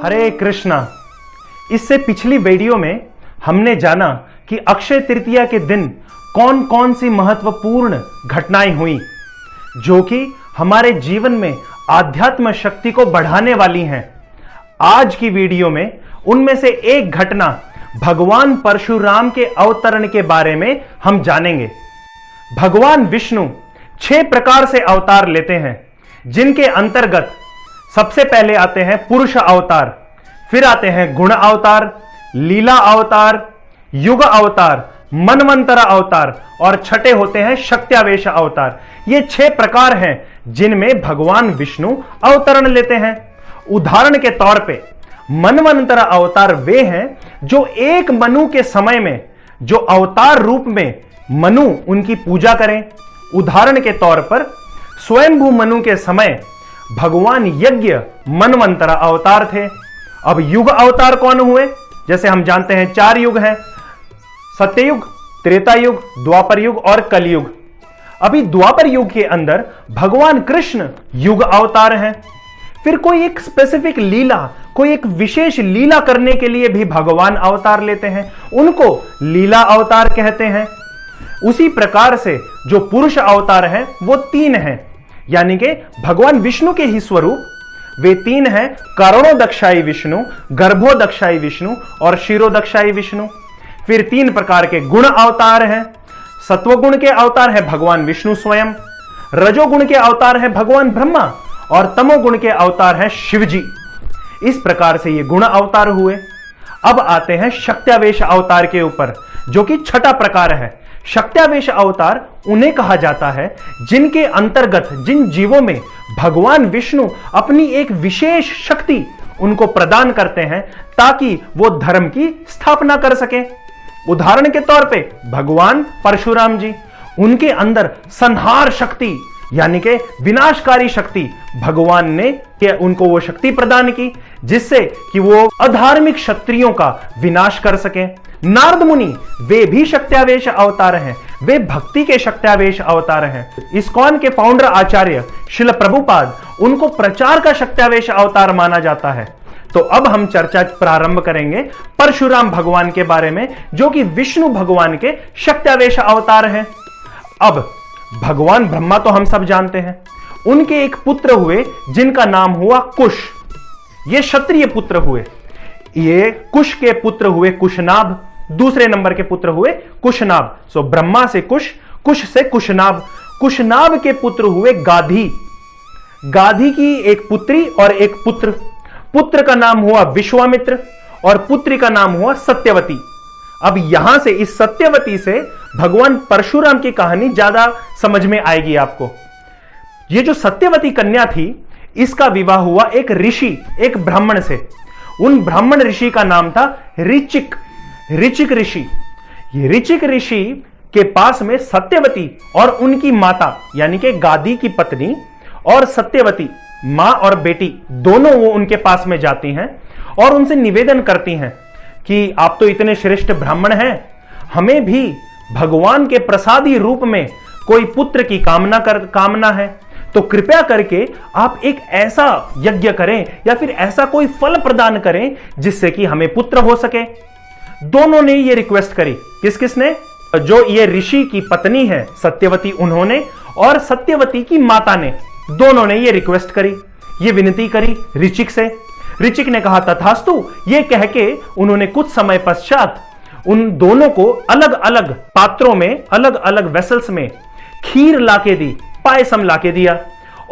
हरे कृष्णा। इससे पिछली वीडियो में हमने जाना कि अक्षय तृतीया के दिन कौन कौन सी महत्वपूर्ण घटनाएं हुई जो कि हमारे जीवन में आध्यात्म शक्ति को बढ़ाने वाली हैं। आज की वीडियो में उनमें से एक घटना भगवान परशुराम के अवतरण के बारे में हम जानेंगे। भगवान विष्णु 6 प्रकार से अवतार लेते हैं, जिनके अंतर्गत सबसे पहले आते हैं पुरुष अवतार, फिर आते हैं गुण अवतार, लीला अवतार, युग अवतार, मनवंतर अवतार और छठे होते हैं शक्त्यावेश अवतार। ये 6 प्रकार हैं जिनमें भगवान विष्णु अवतरण लेते हैं। उदाहरण के तौर पे मनवंतर अवतार वे हैं जो एक मनु के समय में जो अवतार रूप में मनु उनकी पूजा करें। उदाहरण के तौर पर स्वयंभू मनु के समय भगवान यज्ञ मनवंतर अवतार थे। अब युग अवतार कौन हुए? जैसे हम जानते हैं 4 युग हैं, सत्ययुग, त्रेता युग, द्वापर युग और कलयुग। अभी द्वापर युग के अंदर भगवान कृष्ण युग अवतार हैं। फिर कोई एक स्पेसिफिक लीला, कोई एक विशेष लीला करने के लिए भी भगवान अवतार लेते हैं, उनको लीला अवतार कहते हैं। उसी प्रकार से जो पुरुष अवतार हैं वो 3 हैं, यानी कि भगवान विष्णु के ही स्वरूप वे 3 हैं, करणोदक्षाई विष्णु, गर्भोदक्षाई विष्णु और शिरोदक्षाई विष्णु। फिर 3 प्रकार के गुण अवतार हैं। सत्वगुण के अवतार है भगवान विष्णु स्वयं, रजोगुण के अवतार है भगवान ब्रह्मा और तमोगुण के अवतार है शिव जी। इस प्रकार से ये गुण अवतार हुए। अब आते हैं शक्त्यावेश अवतार के ऊपर, जो कि छठा प्रकार है। शक्त्यावेश अवतार उन्हें कहा जाता है जिनके अंतर्गत जिन जीवों में भगवान विष्णु अपनी एक विशेष शक्ति उनको प्रदान करते हैं ताकि वो धर्म की स्थापना कर सके। उदाहरण के तौर पे भगवान परशुराम जी, उनके अंदर संहार शक्ति यानी कि विनाशकारी शक्ति भगवान ने उनको वो शक्ति प्रदान की जिससे कि वो अधार्मिक क्षत्रियों का विनाश कर सके। नारद मुनि वे भी शक्त्यावेश अवतार हैं, वे भक्ति के शक्त्यावेश अवतार हैं। इस्कॉन के फाउंडर आचार्य श्रील प्रभुपाद, उनको प्रचार का शक्त्यावेश अवतार माना जाता है। तो अब हम चर्चा प्रारंभ करेंगे परशुराम भगवान के बारे में, जो कि विष्णु भगवान के शक्त्यावेश अवतार हैं। अब भगवान ब्रह्मा तो हम सब जानते हैं, उनके एक पुत्र हुए जिनका नाम हुआ कुश। ये क्षत्रिय पुत्र हुए। ये कुश के पुत्र हुए कुशनाभ, दूसरे नंबर के पुत्र हुए कुशनाभ। सो ब्रह्मा से कुश, कुश से कुशनाभ, कुशनाभ के पुत्र हुए गाधी। गाधी की एक पुत्री और एक पुत्र। पुत्र का नाम हुआ विश्वामित्र और पुत्री का नाम हुआ सत्यवती। अब यहां से इस सत्यवती से भगवान परशुराम की कहानी ज्यादा समझ में आएगी आपको। ये जो सत्यवती कन्या थी, इसका विवाह हुआ एक ऋषि, एक ब्राह्मण से। उन ब्राह्मण ऋषि का नाम था ऋचिक, ऋचिक ऋषि। ये ऋचिक ऋषि के पास में सत्यवती और उनकी माता यानी कि गादी की पत्नी और सत्यवती मां और बेटी दोनों वो उनके पास में जाती हैं और उनसे निवेदन करती हैं कि आप तो इतने श्रेष्ठ ब्राह्मण हैं, हमें भी भगवान के प्रसादी रूप में कोई पुत्र की कामना है, तो कृपया करके आप एक ऐसा यज्ञ करें या फिर ऐसा कोई फल प्रदान करें जिससे कि हमें पुत्र हो सके। दोनों ने ये रिक्वेस्ट करी। किस किसने? जो ये ऋषि की पत्नी है सत्यवती, उन्होंने, और सत्यवती की माता ने, दोनों ने ये रिक्वेस्ट करी, ये विनती करी ऋचिक से। ऋचिक ने कहा तथास्तु। ये कह के उन्होंने कुछ समय पश्चात उन दोनों को अलग अलग पात्रों में, अलग अलग वेसल्स में खीर लाके दी, पायसम लाके दिया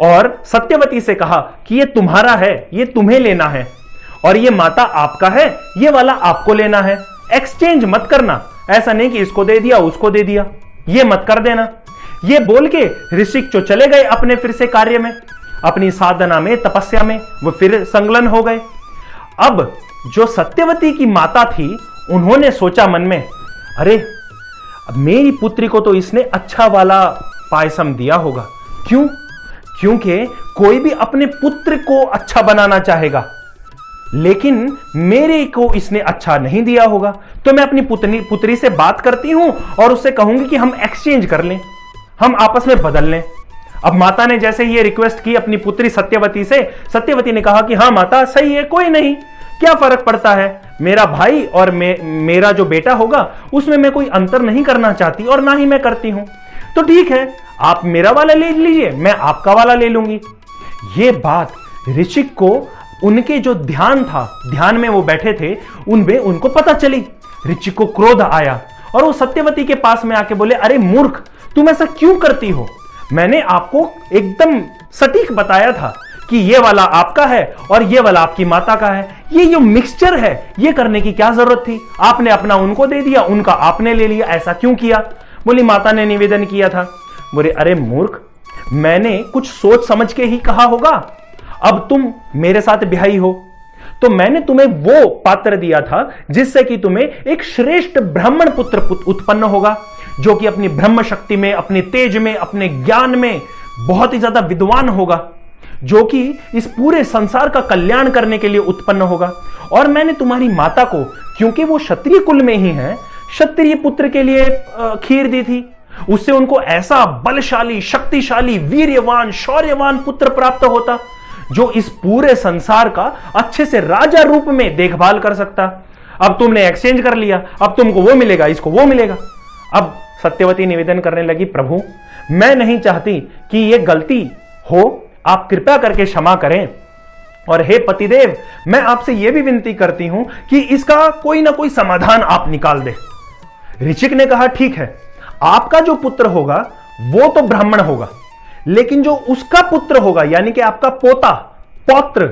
और सत्यवती से कहा कि ये तुम्हारा है, ये तुम्हें लेना है, और ये माता आपका है, ये वाला आपको लेना है। एक्सचेंज मत करना, ऐसा नहीं कि इसको दे दिया उसको दे दिया, ये मत कर देना। ये बोल के ऋषिक जो चले गए अपने फिर से कार्य में, अपनी साधना में, तपस्या में, वो फिर संलग्न हो गए। अब जो सत्यवती की माता थी, उन्होंने सोचा मन में, अरे मेरी पुत्री को तो इसने अच्छा वाला पायसम दिया होगा। क्यों? क्योंकि कोई भी अपने पुत्र को अच्छा बनाना चाहेगा, लेकिन मेरे को इसने अच्छा नहीं दिया होगा, तो मैं अपनी पुत्री से बात करती हूं और उससे कहूंगी कि हम एक्सचेंज कर लें, हम आपस में बदल लें। अब माता ने जैसे ये रिक्वेस्ट की अपनी पुत्री सत्यवती से, सत्यवती ने कहा कि हाँ माता सही है, कोई नहीं, क्या फर्क पड़ता है, मेरा भाई और मेरा जो बेटा होगा उसमें मैं कोई अंतर नहीं करना चाहती और ना ही मैं करती हूं। तो ठीक है, आप मेरा वाला ले लीजिए, मैं आपका वाला ले लूंगी। ये बात ऋषिक को उनके जो ध्यान था, ध्यान में वो बैठे थे, उनमें उनको पता चली। ऋषिक को क्रोध आया और वो सत्यवती के पास में आके बोले, अरे मूर्ख, तुम ऐसा क्यों करती हो? मैंने आपको एकदम सटीक बताया था कि ये वाला आपका है और ये वाला आपकी माता का है। ये जो मिक्सचर है, ये करने की क्या जरूरत थी? आपने अपना उनको दे दिया, उनका आपने ले लिया, ऐसा क्यों किया? बोली, माता ने निवेदन किया था। बोले, अरे मूर्ख, मैंने कुछ सोच समझ के ही कहा होगा। अब तुम मेरे साथ ब्याही हो तो मैंने तुम्हें वो पात्र दिया था जिससे कि तुम्हें एक श्रेष्ठ ब्राह्मण पुत्र उत्पन्न होगा, जो कि अपनी ब्रह्म शक्ति में, अपने तेज में, अपने ज्ञान में बहुत ही ज्यादा विद्वान होगा, जो कि इस पूरे संसार का कल्याण करने के लिए उत्पन्न होगा। और मैंने तुम्हारी माता को, क्योंकि वो क्षत्रिय कुल में ही है, क्षत्रिय पुत्र के लिए खीर दी थी। उससे उनको ऐसा बलशाली, शक्तिशाली, वीर्यवान, शौर्यवान पुत्र प्राप्त होता, जो इस पूरे संसार का अच्छे से राजा रूप में देखभाल कर सकता। अब तुमने एक्सचेंज कर लिया, अब तुमको वो मिलेगा, इसको वो मिलेगा। अब सत्यवती निवेदन करने लगी, प्रभु, मैं नहीं चाहती कि ये गलती हो, आप कृपया करके क्षमा करें। और हे पतिदेव, मैं आपसे यह भी विनती करती हूं कि इसका कोई ना कोई समाधान आप निकाल दे। ऋषिक ने कहा, ठीक है, आपका जो पुत्र होगा वो तो ब्राह्मण होगा, लेकिन जो उसका पुत्र होगा, यानी कि आपका पोता, पौत्र,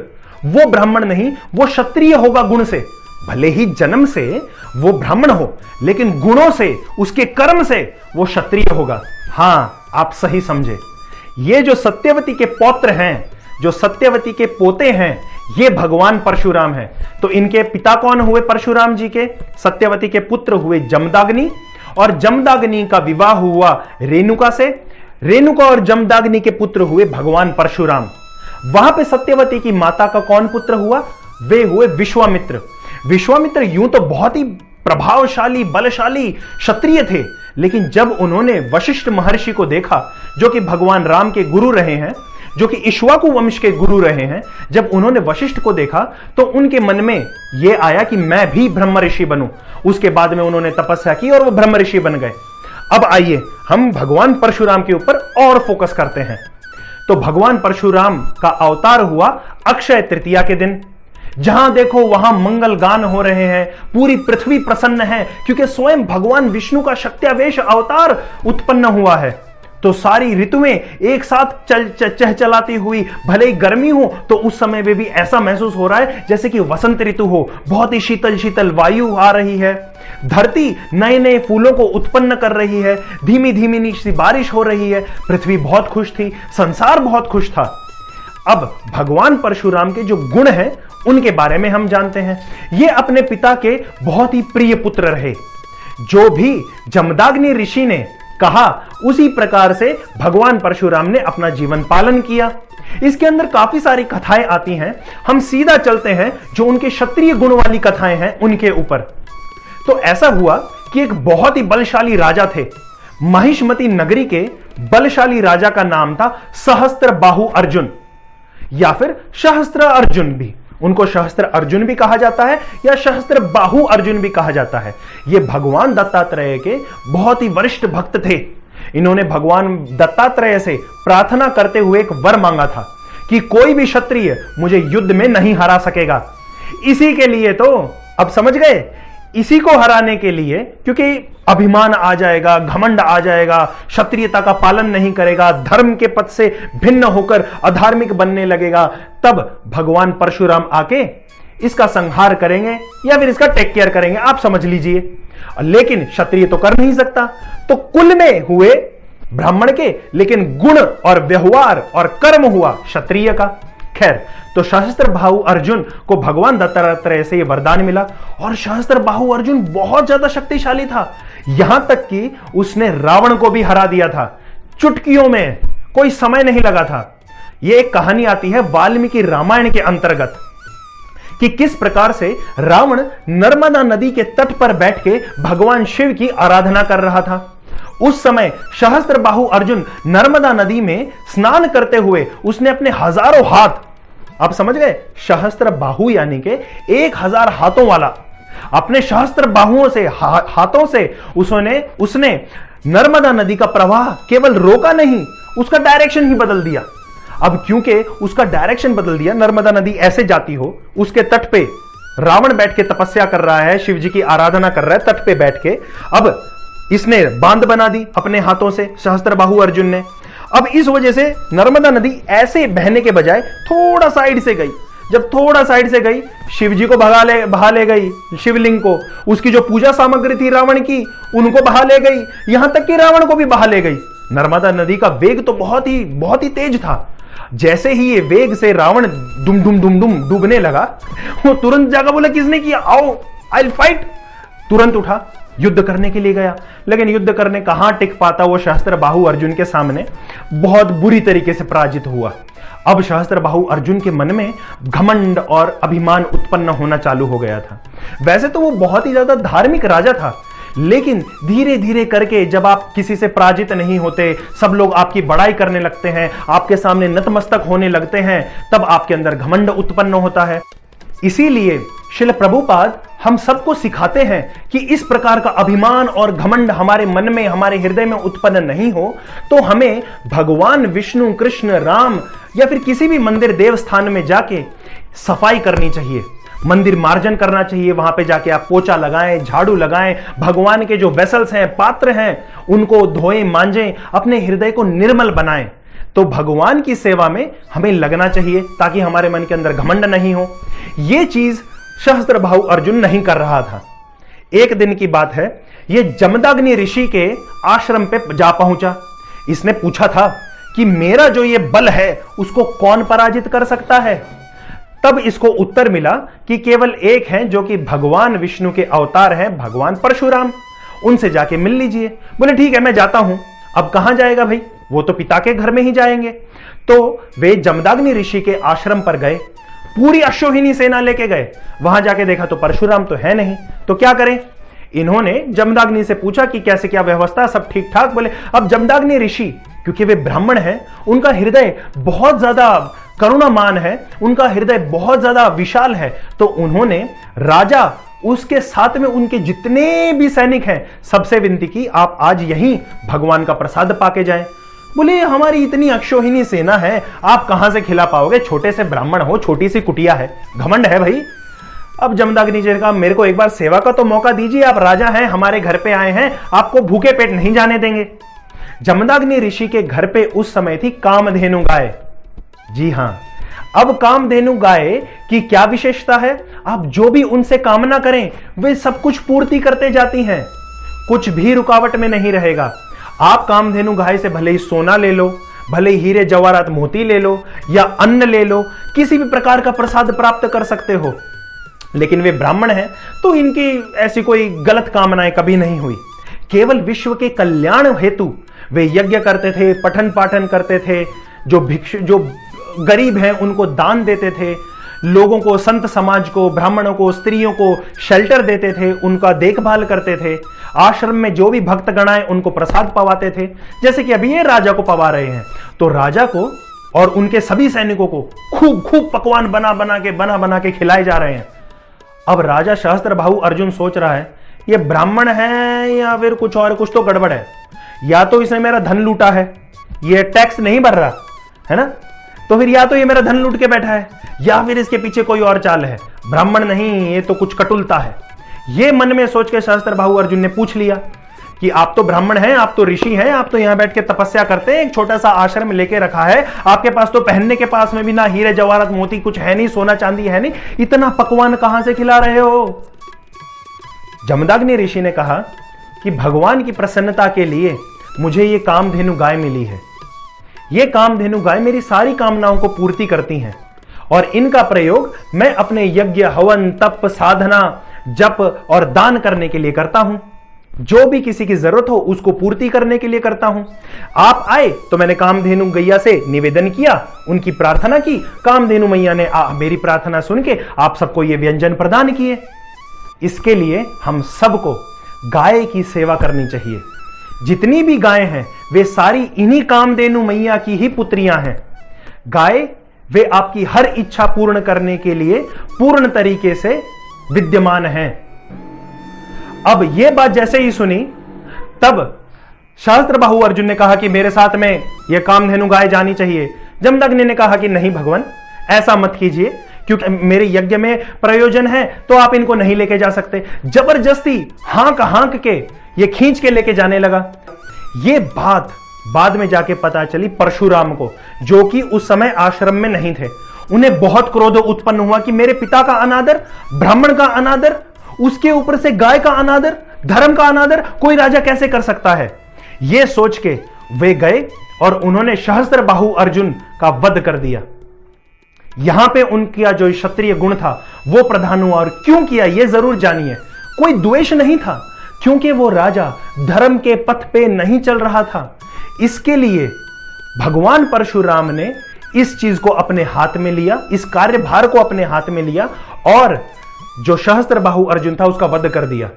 वो ब्राह्मण नहीं, वो क्षत्रिय होगा गुण से। भले ही जन्म से वो ब्राह्मण हो, लेकिन गुणों से, उसके कर्म से वो क्षत्रिय होगा। हां, आप सही समझे। ये जो सत्यवती के पौत्र हैं, जो सत्यवती के पोते हैं, ये भगवान परशुराम हैं। तो इनके पिता कौन हुए परशुराम जी के? सत्यवती के पुत्र हुए जमदाग्नि, और जमदाग्नि का विवाह हुआ रेणुका से। रेणुका और जमदाग्नि के पुत्र हुए भगवान परशुराम। वहां पे सत्यवती की माता का कौन पुत्र हुआ? वे हुए विश्वामित्र। विश्वामित्र यूं तो बहुत ही प्रभावशाली, बलशाली क्षत्रिय थे, लेकिन जब उन्होंने वशिष्ठ महर्षि को देखा, जो कि भगवान राम के गुरु रहे हैं, जो कि इक्ष्वाकु वंश के गुरु रहे हैं, जब उन्होंने वशिष्ठ को देखा तो उनके मन में यह आया कि मैं भी ब्रह्म ऋषि बनूं। उसके बाद में उन्होंने तपस्या की और वो ब्रह्म ऋषि बन गए। अब आइए हम भगवान परशुराम के ऊपर और फोकस करते हैं। तो भगवान परशुराम का अवतार हुआ अक्षय तृतीया के दिन। जहां देखो वहां मंगल गान हो रहे हैं, पूरी पृथ्वी प्रसन्न है, क्योंकि स्वयं भगवान विष्णु का शक्त्यावेश अवतार उत्पन्न हुआ है। तो सारी ऋतुएं एक साथ चहचलाती हुई, भले ही गर्मी हो तो उस समय में भी ऐसा महसूस हो रहा है जैसे कि वसंत ऋतु हो। बहुत ही शीतल शीतल वायु आ रही है, धरती नए नए फूलों को उत्पन्न कर रही है, धीमी धीमी सी बारिश हो रही है। पृथ्वी बहुत खुश थी, संसार बहुत खुश था। अब भगवान परशुराम के जो गुण हैं उनके बारे में हम जानते हैं। ये अपने पिता के बहुत ही प्रिय पुत्र रहे। जो भी जमदाग्नि ऋषि ने कहा, उसी प्रकार से भगवान परशुराम ने अपना जीवन पालन किया। इसके अंदर काफी सारी कथाएं आती हैं, हम सीधा चलते हैं जो उनके क्षत्रिय गुण वाली कथाएं हैं उनके ऊपर। तो ऐसा हुआ कि एक बहुत ही बलशाली राजा थे। महिष्मती नगरी के बलशाली राजा का नाम था सहस्त्र बाहु अर्जुन, या फिर सहस्त्र अर्जुन भी। उनको सहस्त्र अर्जुन भी कहा जाता है या सहस्त्र बाहु अर्जुन भी कहा जाता है। ये भगवान दत्तात्रेय के बहुत ही वरिष्ठ भक्त थे। इन्होंने भगवान दत्तात्रेय से प्रार्थना करते हुए एक वर मांगा था कि कोई भी क्षत्रिय मुझे युद्ध में नहीं हरा सकेगा। इसी के लिए तो, अब समझ गए, इसी को हराने के लिए, क्योंकि अभिमान आ जाएगा, घमंड आ जाएगा, क्षत्रियता का पालन नहीं करेगा, धर्म के पथ से भिन्न होकर अधार्मिक बनने लगेगा, तब भगवान परशुराम आके इसका संहार करेंगे या फिर इसका टेक केयर करेंगे, आप समझ लीजिए। लेकिन क्षत्रिय तो कर नहीं सकता, तो कुल में हुए ब्राह्मण के, लेकिन गुण और व्यवहार और कर्म हुआ क्षत्रिय का। खैर, तो सहस्त्र बाहु अर्जुन को भगवान दत्तात्रेय से यह वरदान मिला, और सहस्त्र बाहु अर्जुन बहुत ज्यादा शक्तिशाली था। यहां तक कि उसने रावण को भी हरा दिया था चुटकियों में, कोई समय नहीं लगा था। यह एक कहानी आती है वाल्मीकि रामायण के अंतर्गत कि किस प्रकार से रावण नर्मदा नदी के तट पर बैठ के भगवान शिव की आराधना कर रहा था। उस समय सहस्त्र बाहु अर्जुन नर्मदा नदी में स्नान करते हुए उसने अपने हजारों हाथ आप समझ गए, सहस्त्र बाहु यानी के 1000 हाथों वाला। अपने सहस्त्र बाहुओं से, हाथों से उसने नर्मदा नदी का प्रवाह केवल रोका नहीं, उसका डायरेक्शन ही बदल दिया। अब क्योंकि उसका डायरेक्शन बदल दिया, नर्मदा नदी ऐसे जाती हो, उसके तट पे रावण बैठ के तपस्या कर रहा है, शिव जी की आराधना कर रहा है तट पे बैठ के। अब इसने बांध बना दी अपने हाथों से, सहस्त्रबाहु अर्जुन ने। अब इस वजह से नर्मदा नदी ऐसे बहने के बजाय थोड़ा साइड से गई। जब थोड़ा साइड से गई, शिव जी को बहा ले गई, शिवलिंग को, उसकी जो पूजा सामग्री थी रावण की, उनको बहा ले गई, यहां तक कि रावण को भी बहा ले गई। नर्मदा नदी का वेग तो बहुत ही तेज था। जैसे ही ये वेग से रावण दुम दुम दुम दुम डूबने लगा, वो तुरंत जाकर बोला, किसने किया, आओ आई विल फाइट। तुरंत उठा, युद्ध करने के लिए गया। लेकिन युद्ध करने कहां टिक पाता, वो सहस्त्रबाहु अर्जुन के सामने बहुत बुरी तरीके से पराजित हुआ। अब सहस्त्रबाहु अर्जुन के मन में घमंड और अभिमान उत्पन्न होना चालू हो गया था। वैसे तो वो बहुत ही ज्यादा धार्मिक राजा था, लेकिन धीरे धीरे करके जब आप किसी से पराजित नहीं होते, सब लोग आपकी बड़ाई करने लगते हैं, आपके सामने नतमस्तक होने लगते हैं, तब आपके अंदर घमंड उत्पन्न होता है। इसीलिए श्रील प्रभुपाद हम सबको सिखाते हैं कि इस प्रकार का अभिमान और घमंड हमारे मन में, हमारे हृदय में उत्पन्न नहीं हो, तो हमें भगवान विष्णु, कृष्ण, राम या फिर किसी भी मंदिर देवस्थान में जाके सफाई करनी चाहिए, मंदिर मार्जन करना चाहिए। वहां पे जाके आप पोछा लगाएं, झाड़ू लगाएं, भगवान के जो वेसल्स हैं, पात्र हैं, उनको धोएं, मांजें, अपने हृदय को निर्मल बनाएं। तो भगवान की सेवा में हमें लगना चाहिए, ताकि हमारे मन के अंदर घमंड नहीं हो। यह चीज सहस्त्रबाहु अर्जुन नहीं कर रहा था। एक दिन की बात है, यह जमदग्नि ऋषि के आश्रम पे जा पहुंचा। इसने पूछा था कि मेरा जो ये बल है उसको कौन पराजित कर सकता है। तब इसको उत्तर मिला कि केवल एक है, जो कि भगवान विष्णु के अवतार हैं, भगवान परशुराम। उनसे जाके मिल लीजिए। बोले ठीक है, मैं जाता हूं। अब कहां जाएगा भाई, वो तो पिता के घर में ही जाएंगे। तो वे जमदग्नि ऋषि के आश्रम पर गए, पूरी अश्वहिनी सेना लेके गए। वहां जाके देखा तो परशुराम तो है नहीं। तो क्या करें, इन्होंने जमदग्नि से पूछा कि कैसे क्या व्यवस्था, सब ठीक ठाक। बोले अब जमदग्नि ऋषि, क्योंकि वे ब्राह्मण हैं, उनका हृदय बहुत ज्यादा करुणामान है, उनका हृदय बहुत ज्यादा विशाल है। तो उन्होंने राजा, उसके साथ में उनके जितने भी सैनिक हैं, सबसे विनती की, आप आज यहीं भगवान का प्रसाद पाके जाएं। बोले हमारी इतनी अक्षोहिणी सेना है, आप कहां से खिला पाओगे, छोटे से ब्राह्मण हो, छोटी सी कुटिया है, घमंड है भाई। अब जमदग्नि जी ने कहा, मेरे को एक बार सेवा का तो मौका दीजिए, आप राजा हैं, हमारे घर पे आए हैं, आपको भूखे पेट नहीं जाने देंगे। जमदग्नि ऋषि के घर पे उस समय थी कामधेनु गाय। जी हां, अब कामधेनु गाय की क्या विशेषता है, आप जो भी उनसे कामना करें वे सब कुछ पूर्ति करते जाती हैं, कुछ भी रुकावट में नहीं रहेगा। आप कामधेनु गाय से भले ही सोना ले लो, भले ही हीरे जवाहरात मोती ले लो, या अन्न ले लो, किसी भी प्रकार का प्रसाद प्राप्त कर सकते हो। लेकिन वे ब्राह्मण हैं, तो इनकी ऐसी कोई गलत कामनाएं कभी नहीं हुई। केवल विश्व के कल्याण हेतु वे यज्ञ करते थे, पठन पाठन करते थे, जो गरीब हैं उनको दान देते थे, लोगों को, संत समाज को, ब्राह्मणों को, स्त्रियों को शेल्टर देते थे, उनका देखभाल करते थे। आश्रम में जो भी भक्त गण आए उनको प्रसाद पवाते थे, जैसे कि अभी ये राजा को पवा रहे हैं। तो राजा को और उनके सभी सैनिकों को खूब खूब पकवान बना बना के खिलाए जा रहे हैं। अब राजा सहस्त्रबाहु अर्जुन सोच रहा है, ये ब्राह्मण है या फिर कुछ और, कुछ तो गड़बड़ है। या तो इसने मेरा धन लूटा है, ये टैक्स नहीं भर रहा है ना, तो फिर या तो ये मेरा धन लूट के बैठा है, या फिर इसके पीछे कोई और चाल है। ब्राह्मण नहीं, ये तो कुछ कटुलता है। ये मन में सोच के सहस्त्रबाहु अर्जुन ने पूछ लिया कि आप तो ब्राह्मण हैं, आप तो ऋषि हैं, आप तो यहां बैठ के तपस्या करते हैं, एक छोटा सा आश्रम लेके रखा है, आपके पास तो पहनने के पास में भी ना हीरे जवाहरात मोती कुछ है नहीं, सोना चांदी है नहीं, इतना पकवान कहां से खिला रहे हो। जमदग्नि ऋषि ने कहा कि भगवान की प्रसन्नता के लिए मुझे ये कामधेनु गाय मिली है। ये कामधेनु गाय मेरी सारी कामनाओं को पूर्ति करती हैं, और इनका प्रयोग मैं अपने यज्ञ, हवन, तप, साधना, जप और दान करने के लिए करता हूं। जो भी किसी की जरूरत हो उसको पूर्ति करने के लिए करता हूं। आप आए तो मैंने कामधेनु गैया से निवेदन किया, उनकी प्रार्थना की, कामधेनु मैया ने मेरी प्रार्थना सुन के आप सबको ये व्यंजन प्रदान किए। इसके लिए हम सबको गाय की सेवा करनी चाहिए। जितनी भी गायें हैं वे सारी इन्हीं कामधेनु मैया की ही पुत्रियां हैं। गाय वे आपकी हर इच्छा पूर्ण करने के लिए पूर्ण तरीके से विद्यमान हैं। अब यह बात जैसे ही सुनी, तब सहस्त्रबाहु अर्जुन ने कहा कि मेरे साथ में यह कामधेनु गाय जानी चाहिए। जमदग्नि ने कहा कि नहीं भगवान, ऐसा मत कीजिए, क्योंकि मेरे यज्ञ में प्रयोजन है, तो आप इनको नहीं लेके जा सकते। जबरदस्ती हांक हांक के ये खींच के लेके जाने लगा। ये बात बाद में जाके पता चली परशुराम को, जो कि उस समय आश्रम में नहीं थे। उन्हें बहुत क्रोध उत्पन्न हुआ कि मेरे पिता का अनादर, ब्राह्मण का अनादर, उसके ऊपर से गाय का अनादर, धर्म का अनादर कोई राजा कैसे कर सकता है। यह सोच के वे गए और उन्होंने सहस्त्रबाहु अर्जुन का वध कर दिया। यहां पे उनका जो क्षत्रिय गुण था वो प्रधान हुआ। और क्यों किया यह जरूर जानिए। कोई द्वेष नहीं था, क्योंकि वो राजा धर्म के पथ पे नहीं चल रहा था। इसके लिए भगवान परशुराम ने इस चीज को अपने हाथ में लिया, इस कार्यभार को अपने हाथ में लिया और जो सहस्त्रबाहु अर्जुन था उसका वध कर दिया।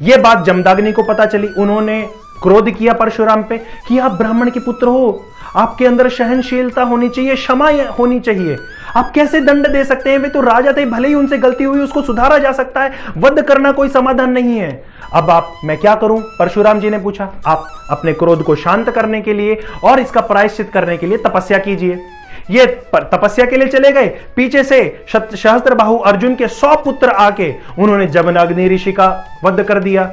यह बात जमदग्नि को पता चली। उन्होंने क्रोध किया परशुराम पे कि आप ब्राह्मण के पुत्र हो, आपके अंदर सहनशीलता होनी चाहिए, क्षमा होनी चाहिए। आप कैसे दंड दे सकते हैं? वे तो राजा थे, भले ही उनसे गलती हुई, उसको सुधारा जा सकता है, वध करना कोई समाधान नहीं है। अब मैं क्या करूं? परशुराम जी ने पूछा। आप अपने क्रोध को शांत करने के लिए और इसका प्रायश्चित करने के लिए तपस्या कीजिए। ये तपस्या के लिए चले गए। पीछे से सहस्त्रबाहु अर्जुन के 100 पुत्र आके उन्होंने जमदग्नि ऋषि का वध कर दिया।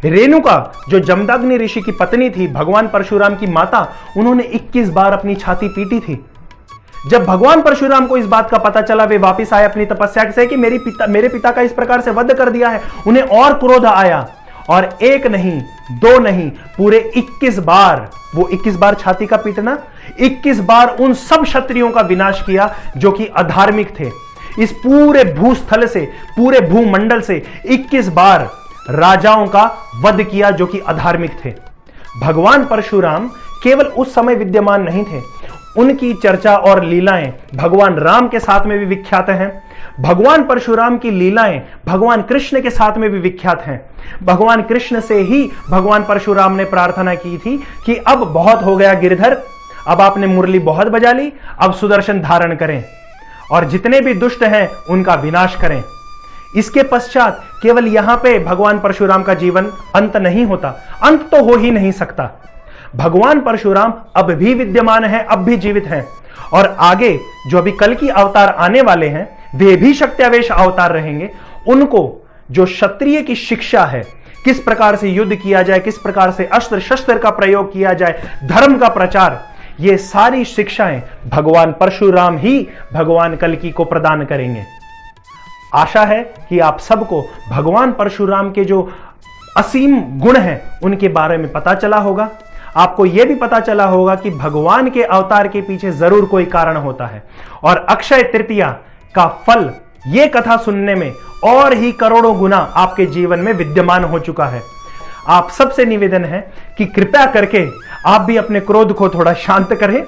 रेणुका जो जमदग्नि ऋषि की पत्नी थी, भगवान परशुराम की माता, उन्होंने 21 बार अपनी छाती पीटी थी। जब भगवान परशुराम को इस बात का पता चला, वे वापस आए अपनी तपस्या से कि मेरे पिता का इस प्रकार से वध कर दिया है। उन्हें और क्रोध आया और एक नहीं, दो नहीं, पूरे 21 बार, वो 21 बार छाती का पीटना, 21 बार उन सब क्षत्रियों का विनाश किया जो कि अधार्मिक थे। इस पूरे भूस्थल से, पूरे भूमंडल से 21 बार राजाओं का वध किया जो कि अधार्मिक थे। भगवान परशुराम केवल उस समय विद्यमान नहीं थे, उनकी चर्चा और लीलाएं भगवान राम के साथ में भी विख्यात हैं। भगवान परशुराम की लीलाएं भगवान कृष्ण के साथ में भी विख्यात हैं। भगवान कृष्ण से ही भगवान परशुराम ने प्रार्थना की थी कि अब बहुत हो गया गिरधर, अब आपने मुरली बहुत बजा ली, अब सुदर्शन धारण करें और जितने भी दुष्ट हैं उनका विनाश करें। इसके पश्चात केवल यहां पे भगवान परशुराम का जीवन अंत नहीं होता, अंत तो हो ही नहीं सकता। भगवान परशुराम अब भी विद्यमान हैं, अब भी जीवित हैं और आगे जो अभी कल की अवतार आने वाले हैं वे भी शक्त्यावेश अवतार रहेंगे। उनको जो क्षत्रिय की शिक्षा है, किस प्रकार से युद्ध किया जाए, किस प्रकार से अस्त्र शस्त्र का प्रयोग किया जाए, धर्म का प्रचार, ये सारी शिक्षाएं भगवान परशुराम ही भगवान कल्कि को प्रदान करेंगे। आशा है कि आप सबको भगवान परशुराम के जो असीम गुण हैं उनके बारे में पता चला होगा। आपको यह भी पता चला होगा कि भगवान के अवतार के पीछे जरूर कोई कारण होता है और अक्षय तृतीया का फल यह कथा सुनने में और ही करोड़ों गुना आपके जीवन में विद्यमान हो चुका है। आप सबसे निवेदन है कि कृपया करके आप भी अपने क्रोध को थोड़ा शांत करें,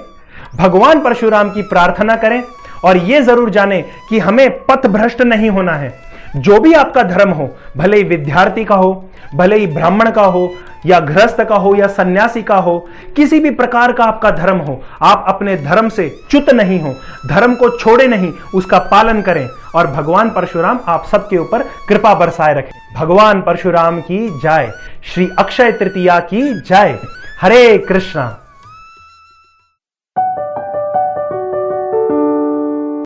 भगवान परशुराम की प्रार्थना करें और यह जरूर जानें कि हमें पथ भ्रष्ट नहीं होना है। जो भी आपका धर्म हो, भले ही विद्यार्थी का हो, भले ही ब्राह्मण का हो या गृहस्थ का हो या सन्यासी का हो, किसी भी प्रकार का आपका धर्म हो, आप अपने धर्म से च्युत नहीं हो, धर्म को छोड़े नहीं, उसका पालन करें और भगवान परशुराम आप सबके ऊपर कृपा बरसाए रखें। भगवान परशुराम की जय, श्री अक्षय तृतीया की जय। हरे कृष्णा।